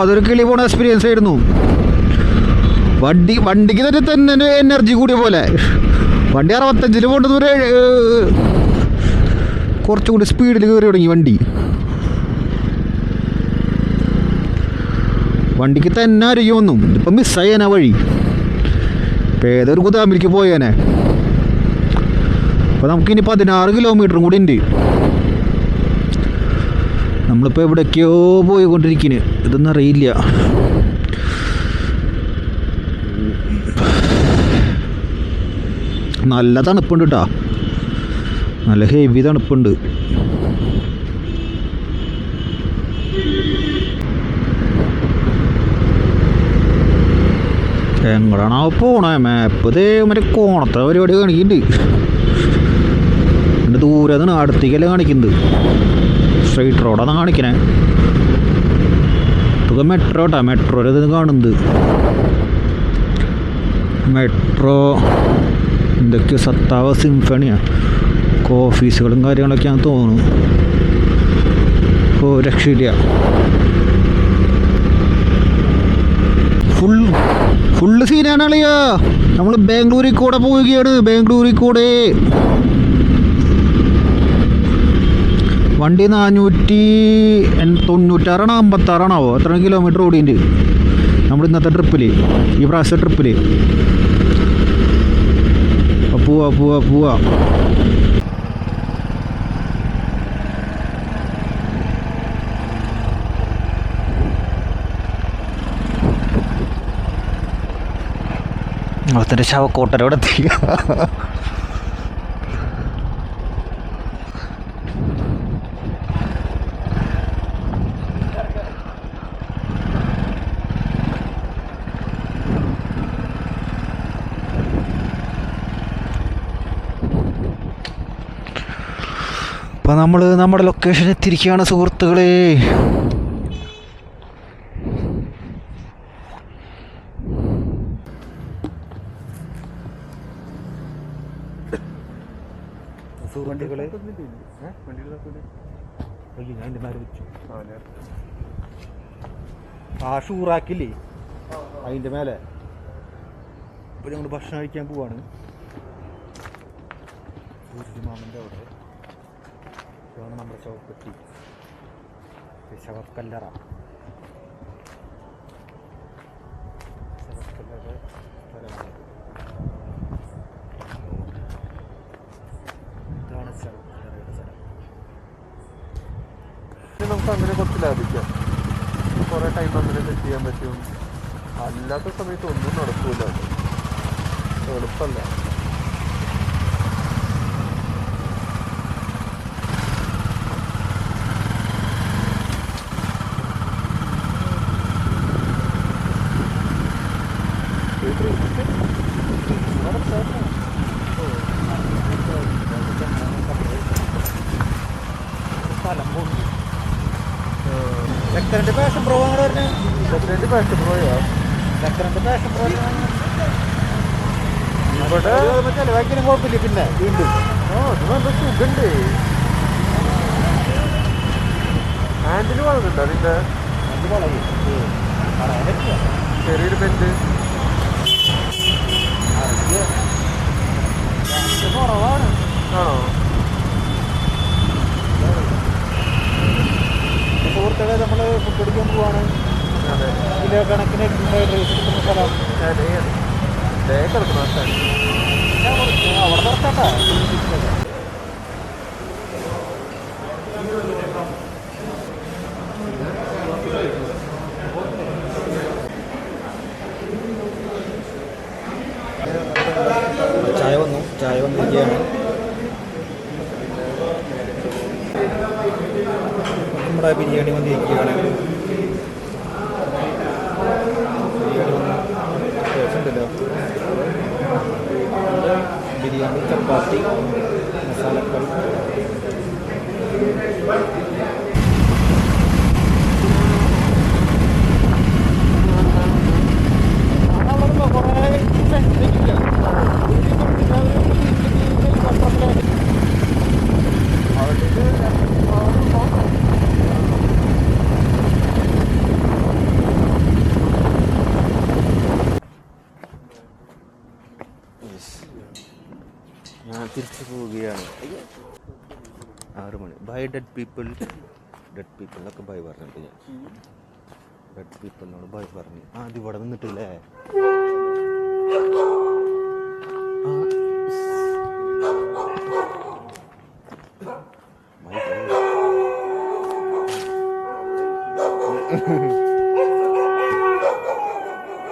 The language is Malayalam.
അതൊരു കിളി പോണ എക്സ്പീരിയൻസ് ആയിരുന്നു. വണ്ടിക്ക് തന്നെ എനർജി കൂടിയ പോലെ. വണ്ടി 65 പോകേണ്ടത് ഒരു കുറച്ചുകൂടി സ്പീഡിൽ കയറി തുടങ്ങി വണ്ടിക്ക് തന്നെ അരികെ വന്നു. ഇപ്പം മിസ്സായേനെ വഴി. ഇപ്പം ഏതൊരു ഗുദാമിലേക്ക് പോയേനെ. അപ്പോൾ നമുക്കിനി 16 കിലോമീറ്ററും കൂടി ഉണ്ട്. നമ്മളിപ്പോൾ എവിടേക്കോ പോയിക്കൊണ്ടിരിക്കുന്നു. ഇതൊന്നും അറിയില്ല. നല്ല തണുപ്പുണ്ട് കേട്ടോ. നല്ല ഹെവി തണുപ്പുണ്ട്. എങ്ങടാണോ പോണേ? മാപ്പ് ഇതേ മറ്റേ കോണത്തെ പരിപാടി കാണിക്കുന്നുണ്ട്. എൻ്റെ ദൂരെ നിന്നാണ് അടുത്തേക്കല്ലേ കാണിക്കുന്നത്. സ്ട്രെയിറ്റ് റോഡാണ് കാണിക്കണേ. ഇതൊക്കെ മെട്രോ കേട്ടോ. മെട്രോ ഇത് കാണുന്നത് മെട്രോ എന്തൊക്കെ സത്താവ സിംഫണിയാണ്. ഓഫീസുകളും കാര്യങ്ങളൊക്കെയാണെന്ന് തോന്നുന്നു. രക്ഷയില്ല. ഫുള്ള് സീനാണ് അളിയാ. നമ്മൾ ബാംഗ്ലൂരിൽ കൂടെ പോവുകയാണ്. ബാംഗ്ലൂരിൽ കൂടെ വണ്ടി 496 56 എത്ര കിലോമീറ്റർ ഓടിയുണ്ട് നമ്മൾ ഇന്നത്തെ ട്രിപ്പിൽ, ഈ പ്രാവശ്യത്തെ ട്രിപ്പിൽ. പോവാ അതിൻ്റെ ശവക്കോട്ടരോടെ എത്തി. അപ്പോൾ നമ്മൾ നമ്മുടെ ലൊക്കേഷൻ എത്തിയിരിക്കുകയാണ് സുഹൃത്തുക്കളെ. ആ ഷൂറാക്കില്ലേ അതിൻ്റെ മേലെ. ഇപ്പോൾ ഞങ്ങൾ ഭക്ഷണം കഴിക്കാൻ പോവാണ്. മാമൻ്റെ അവിടെ ഇതാണ് നമ്മുടെ ശവപ്പെട്ടി, ശവക്കല്ലറ. ശവക്കല്ലറ സ്ഥലമാണ്. ഇതാണ് ശവക്കല്ലറയുടെ സ്ഥലം. നമുക്ക് അങ്ങനെ കുറച്ച് ലാഭിക്കാം. കുറേ ടൈം അങ്ങനെ സെറ്റ് ചെയ്യാൻ പറ്റും. അല്ലാത്ത സമയത്ത് ഒന്നും നടക്കൂല. എളുപ്പമല്ല. സെക്കൻഡ് പാഷൻ പ്രോ ആണ് പറഞ്ഞത്. സെക്കൻഡ് പാഷൻ പ്രോയാ? സെക്കൻഡ് പാഷൻ പ്രോ ഇവിടെ ചിലവാക്കിയാലും കുഴപ്പമില്ല. പിന്നെ വീണ്ടും ഇത് നല്ല സുഖമുണ്ട്. ഹാൻഡിൽ വളരുന്നുണ്ട് അതിൻ്റെ. അത് വളയും പറയാൻ പറ്റില്ല. ചെറിയൊരു ബെൻഡ് കുറവാണ്. ആണോ? സുഹൃത്തുക്കളെ നമ്മൾ ഫുഡ് അടിക്കാൻ പോവാണ്. കിലോ കണക്കിന് ഫ്രൈഡ് റൈസ് കിട്ടുന്ന സ്ഥലം കിടക്കണം. അവിടെ നിർത്തട്ടാ. ചായ വന്നിരിക്കുകയാണ്. നമ്മുടെ ബിരിയാണി വന്നിരിക്കുകയാണ്. ബിരിയാണി, ചപ്പാത്തി, മസാലക്കറി. ഗൈസ്, ഞാൻ തിരിച്ചു പോവുകയാണ്. 6 മണി. ബൈ ഡെഡ് പീപ്പിൾ എന്നൊക്കെ ബൈ പറഞ്ഞിട്ട് ഞാൻ ഡെഡ് പീപ്പിളിനോട് ബൈ പറഞ്ഞു. അത് ഇവിടെ നിന്നിട്ടില്ലേ.